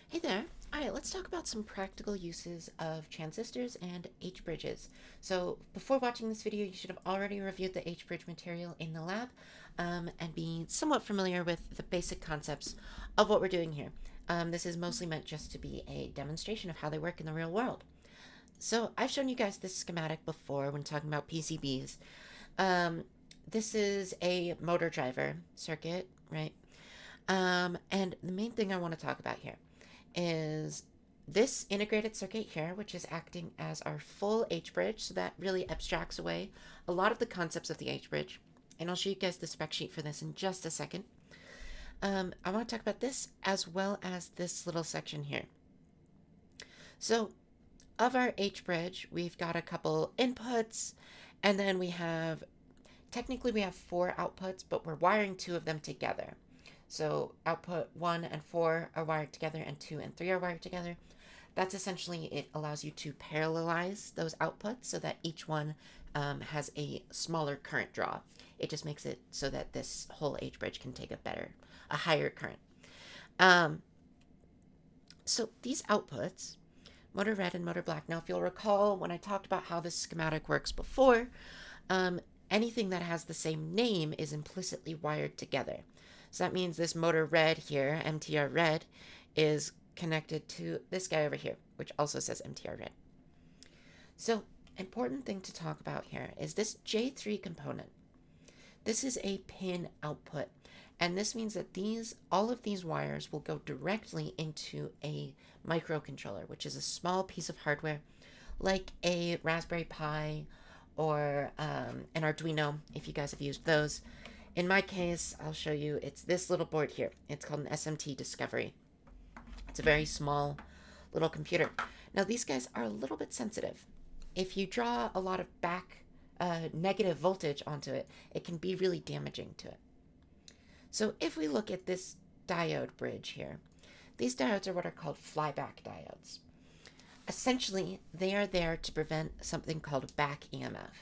Hey there. All right, let's talk about some practical uses of transistors and H-bridges. So before watching this video, you should have already reviewed the H-bridge material in the lab and be somewhat familiar with the basic concepts of what we're doing here. This is mostly meant just to be a demonstration of how they work in the real world. So I've shown you guys this schematic before when talking about PCBs. Um, this is a motor driver circuit, right? And the main thing I want to talk about here is this integrated circuit here, which is acting as our full H-bridge, so that really abstracts away a lot of the concepts of the H-bridge. And I'll show you guys the spec sheet for this in just a second. I want to talk about this as well as this little section here. So, of our H-bridge, we've got a couple inputs, and then technically we have 4 outputs, but we're wiring 2 of them together. So output 1 and 4 are wired together and 2 and 3 are wired together. That's essentially, it allows you to parallelize those outputs so that each one has a smaller current draw. It just makes it so that this whole H-bridge can take a higher current. Um, so these outputs, motor red and motor black. Now, if you'll recall, when I talked about how this schematic works before, um, anything that has the same name is implicitly wired together. So that means this motor red here, MTR red, is connected to this guy over here, which also says MTR red. So, important thing to talk about here is this J3 component. This is a pin output, and this means that all of these wires will go directly into a microcontroller, which is a small piece of hardware like a Raspberry Pi or an Arduino, if you guys have used those. In my case, I'll show you, it's this little board here. It's called an SMT Discovery. It's a very small little computer. Now, these guys are a little bit sensitive. If you draw a lot of negative voltage onto it, it can be really damaging to it. So if we look at this diode bridge here, these diodes are what are called flyback diodes. Essentially, they are there to prevent something called back EMF,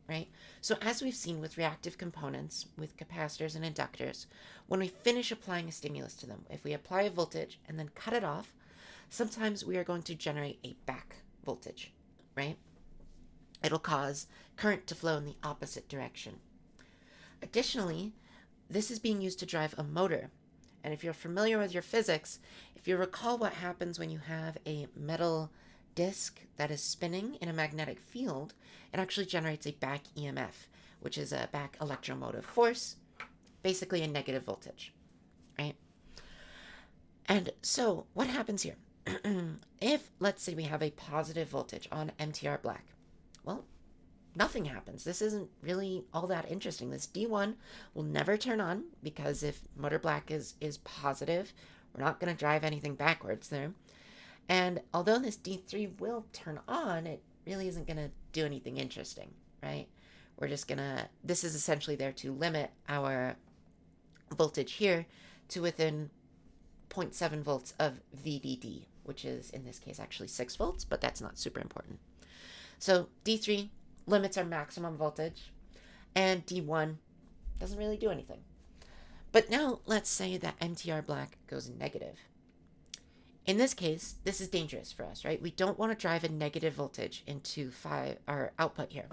right? So as we've seen with reactive components, with capacitors and inductors, when we finish applying a stimulus to them, if we apply a voltage and then cut it off, sometimes we are going to generate a back voltage, right? It'll cause current to flow in the opposite direction. Additionally, this is being used to drive a motor. And if you're familiar with your physics, if you recall what happens when you have a metal disc that is spinning in a magnetic field, it actually generates a back EMF, which is a back electromotive force, basically a negative voltage, right? And so what happens here? If, let's say, we have a positive voltage on MTR black, well, nothing happens. This isn't really all that interesting. This D1 will never turn on because if motor black is positive, we're not going to drive anything backwards there. And although this D3 will turn on, it really isn't going to do anything interesting, right? We're just going to, this is essentially there to limit our voltage here to within 0.7 volts of VDD, which is in this case actually 6 volts, but that's not super important. So D3 limits our maximum voltage, and D1 doesn't really do anything. But now let's say that MTR black goes negative. In this case, this is dangerous for us, right? We don't want to drive a negative voltage into our output here.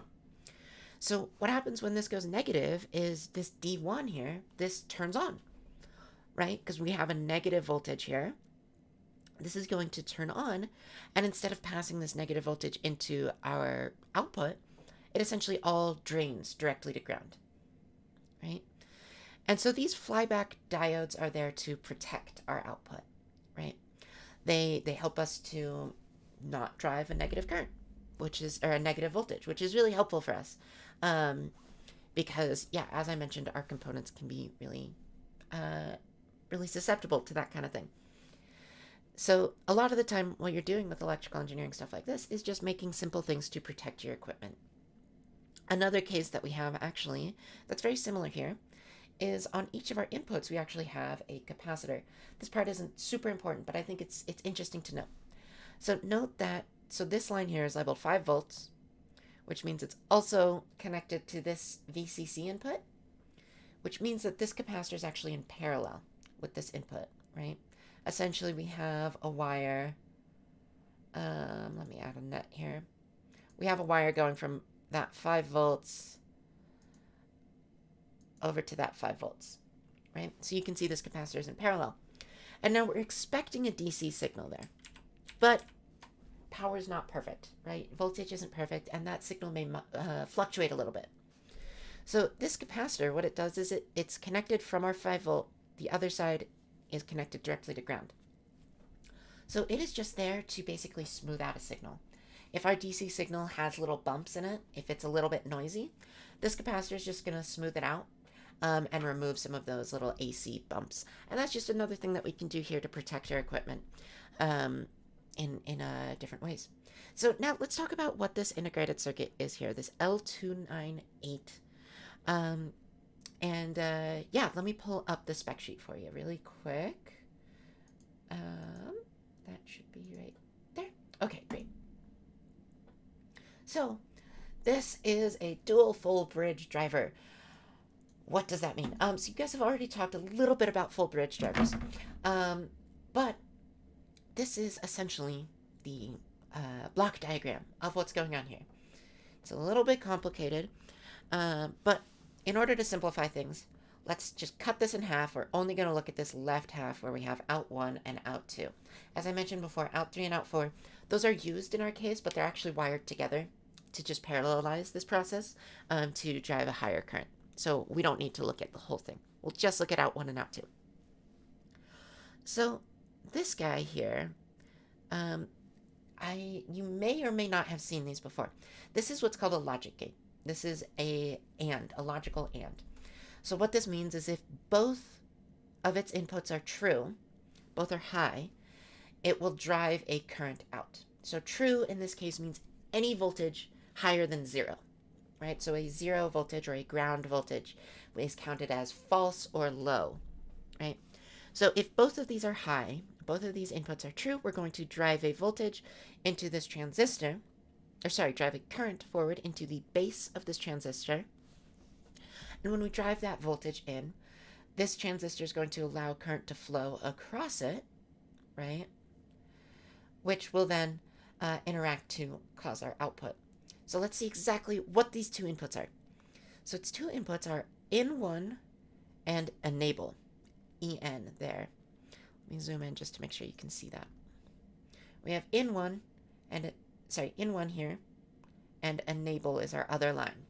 So what happens when this goes negative is this D1 here, this turns on, right? Because we have a negative voltage here. This is going to turn on, and instead of passing this negative voltage into our output, it essentially all drains directly to ground, right? And so these flyback diodes are there to protect our output, right? They help us to not drive a negative current, or a negative voltage, which is really helpful for us. Because, yeah, as I mentioned, our components can be really susceptible to that kind of thing. So a lot of the time, what you're doing with electrical engineering stuff like this is just making simple things to protect your equipment. Another case that we have actually that's very similar here is on each of our inputs, we actually have a capacitor. This part isn't super important, but I think it's interesting to know. So note that, so this line here is labeled 5 volts, which means it's also connected to this VCC input, which means that this capacitor is actually in parallel with this input, right? essentially we have a wire. Let me add a net here. We have a wire going from that 5 volts over to that 5 volts, right? So you can see this capacitor is in parallel. And now we're expecting a DC signal there. But power is not perfect, right? Voltage isn't perfect, and that signal may fluctuate a little bit. So this capacitor, what it does is it's connected from our 5 volt. The other side is connected directly to ground. So it is just there to basically smooth out a signal. If our DC signal has little bumps in it, if it's a little bit noisy, this capacitor is just going to smooth it out and remove some of those little AC bumps. And that's just another thing that we can do here to protect our equipment in different ways. So now let's talk about what this integrated circuit is here, this L298. Yeah, let me pull up the spec sheet for you really quick. That should be right there. Okay, great. So this is a dual full bridge driver. What does that mean? So you guys have already talked a little bit about full bridge drivers, but this is essentially the block diagram of what's going on here. It's a little bit complicated, but in order to simplify things, let's just cut this in half. We're only going to look at this left half where we have out 1 and out 2. As I mentioned before, out 3 and out 4, those are used in our case, but they're actually wired together to just parallelize this process to drive a higher current. So we don't need to look at the whole thing. We'll just look at out 1 and out 2. So this guy here, you may or may not have seen these before. This is what's called a logic gate. This is a logical AND. So what this means is if both of its inputs are true, both are high, it will drive a current out. So true in this case means any voltage higher than 0, right? So a 0 voltage or a ground voltage is counted as false or low, right? So if both of these are high, both of these inputs are true, we're going to drive a voltage into this transistor, drive a current forward into the base of this transistor. And when we drive that voltage in, this transistor is going to allow current to flow across it, right? Which will then interact to cause our output. So let's see exactly what these two inputs are. So its two inputs are in1 and enable, EN there. Let me zoom in just to make sure you can see that. We have in1 and, in1 here, and enable is our other line,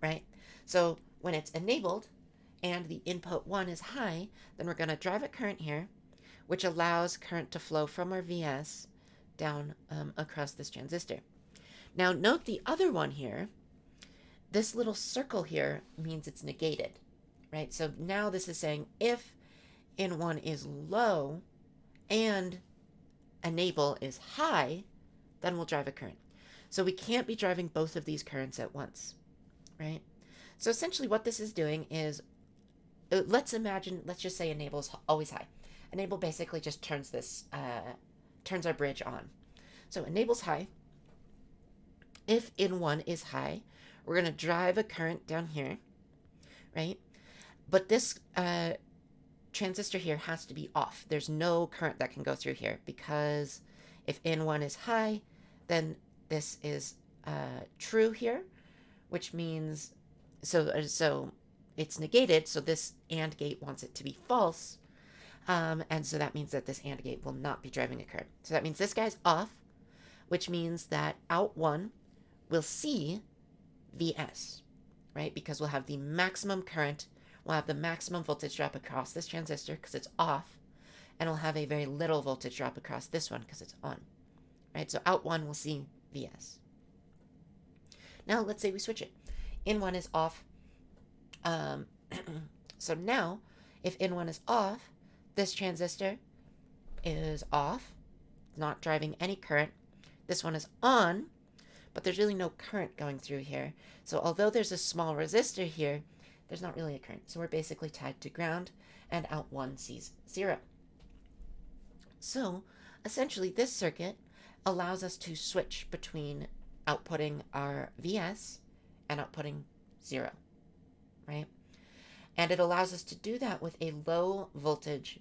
right? So when it's enabled and the input 1 is high, then we're going to drive a current here, which allows current to flow from our VS down across this transistor. Now note the other one here, this little circle here means it's negated, right? So now this is saying if in1 is low and enable is high, then we'll drive a current. So we can't be driving both of these currents at once, right? So essentially what this is doing is, let's just say enable is always high. Enable basically just turns our bridge on. So enable's high. If in1 is high, we're going to drive a current down here, right? But this transistor here has to be off. There's no current that can go through here because if in1 is high, then this is true here, which means, so it's negated, so this AND gate wants it to be false, and so that means that this AND gate will not be driving a current. So that means this guy's off, which means that out 1 will see VS, right? Because we'll have the maximum current, we'll have the maximum voltage drop across this transistor because it's off, and we'll have a very little voltage drop across this one because it's on, right? So out 1 will see VS. Now let's say we switch it. In1 is off. So now, if in1 is off, this transistor is off, not driving any current. This one is on, but there's really no current going through here. So although there's a small resistor here, there's not really a current. So we're basically tied to ground, and out 1 sees 0. So essentially this circuit allows us to switch between outputting our VS and outputting 0, right? And it allows us to do that with a low voltage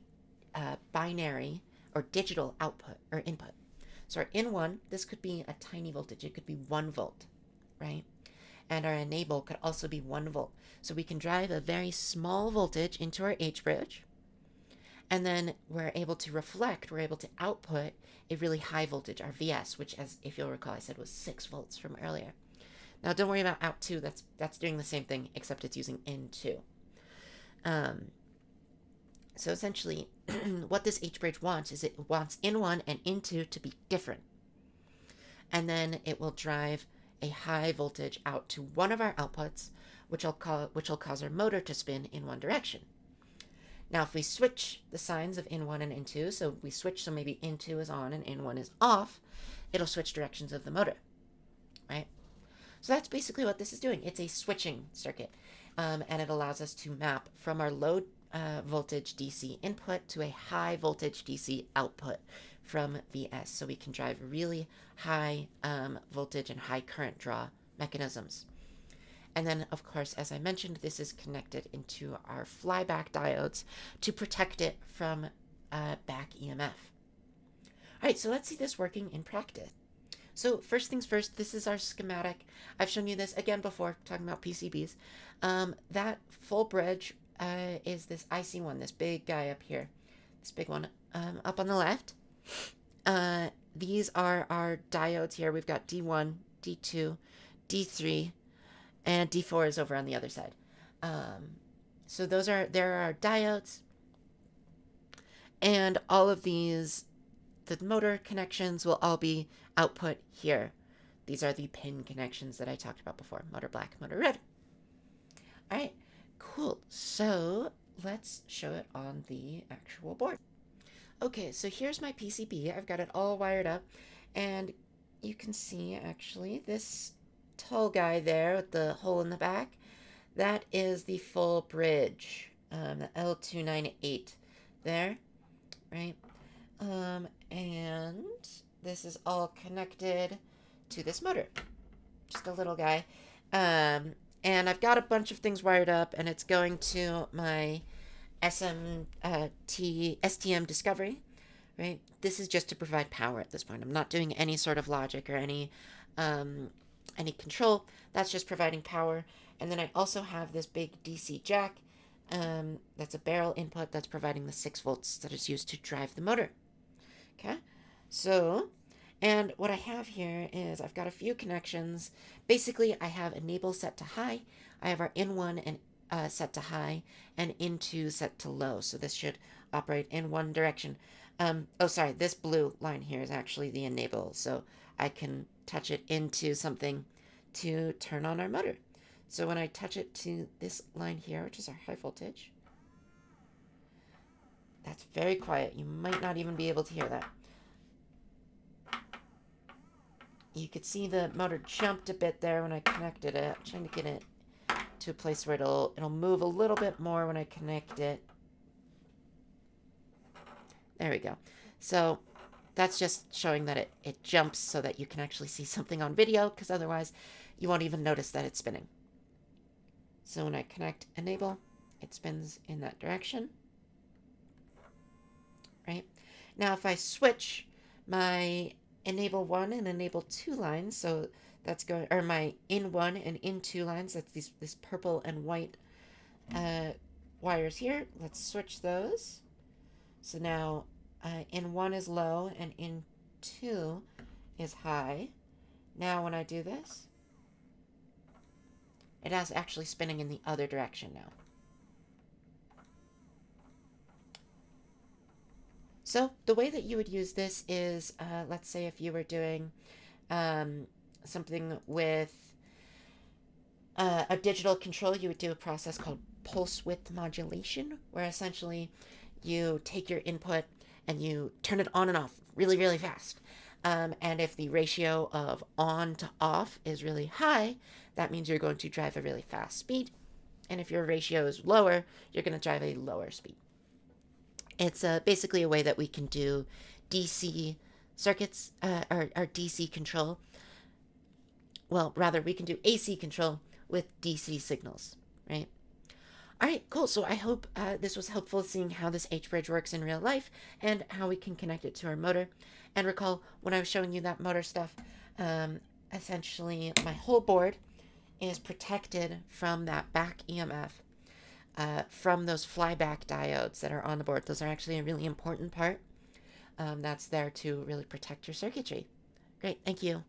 binary or digital output or input. So our in1, this could be a tiny voltage. It could be 1 volt, right? And our enable could also be 1 volt. So we can drive a very small voltage into our H bridge, and then we're able to reflect, we're able to output a really high voltage, our VS, which, as if you'll recall, I said was 6 volts from earlier. Now don't worry about out 2, that's doing the same thing, except it's using in 2. So essentially, what this H bridge wants is it wants in 1 and in 2 to be different. And then it will drive a high voltage out to one of our outputs, which will cause our motor to spin in one direction. Now, if we switch the signs of in1 and in2, so we switch so maybe in2 is on and in1 is off, it'll switch directions of the motor, right? So that's basically what this is doing. It's a switching circuit, and it allows us to map from our low voltage DC input to a high voltage DC output from VS, so we can drive really high voltage and high current draw mechanisms. And then, of course, as I mentioned, this is connected into our flyback diodes to protect it from back EMF. All right, so let's see this working in practice. So first things first, this is our schematic. I've shown you this again before, talking about PCBs. That full bridge is this IC1, this big guy up here, this big one up on the left. These are our diodes here. We've got D1, D2, D3, and D4 is over on the other side. So there are our diodes, and all of these, the motor connections will all be output here. These are the pin connections that I talked about before, motor black, motor red. All right, cool. So let's show it on the actual board. Okay, so here's my PCB. I've got it all wired up, and you can see actually this tall guy there with the hole in the back, that is the full bridge, the L298 there, right? And this is all connected to this motor, just a little guy. And I've got a bunch of things wired up, and it's going to my STM Discovery, right? This is just to provide power at this point. I'm not doing any sort of logic or any control. That's just providing power. And then I also have this big DC jack. That's a barrel input that's providing the 6 volts that is used to drive the motor. Okay, so, and what I have here is I've got a few connections. Basically, I have enable set to high. I have our in1 and set to high, and in2 set to low. So this should operate in one direction. Oh, sorry, this blue line here is actually the enable. So I can touch it into something to turn on our motor. So when I touch it to this line here, which is our high voltage, that's very quiet. You might not even be able to hear that. You could see the motor jumped a bit there when I connected it. I'm trying to get it to a place where it'll move a little bit more when I connect it. There we go. So that's just showing that it jumps so that you can actually see something on video, because otherwise you won't even notice that it's spinning. So when I connect enable, it spins in that direction. Right? Now if I switch my enable 1 and enable 2 lines, so that's going, or my in 1 and in 2 lines, that's this purple and white wires here. Let's switch those. So now in 1 is low and in 2 is high. Now when I do this, it is actually spinning in the other direction now. So the way that you would use this is, let's say if you were doing something with a digital control, you would do a process called pulse width modulation, where essentially you take your input and you turn it on and off really, really fast. And if the ratio of on to off is really high, that means you're going to drive a really fast speed. And if your ratio is lower, you're going to drive a lower speed. It's basically a way that we can do DC circuits, or DC control. Well, rather, we can do AC control with DC signals, right? All right, cool. So I hope this was helpful seeing how this H-bridge works in real life and how we can connect it to our motor. And recall when I was showing you that motor stuff, um, essentially my whole board is protected from that back EMF, from those flyback diodes that are on the board. Those are actually a really important part that's there to really protect your circuitry. Great, thank you.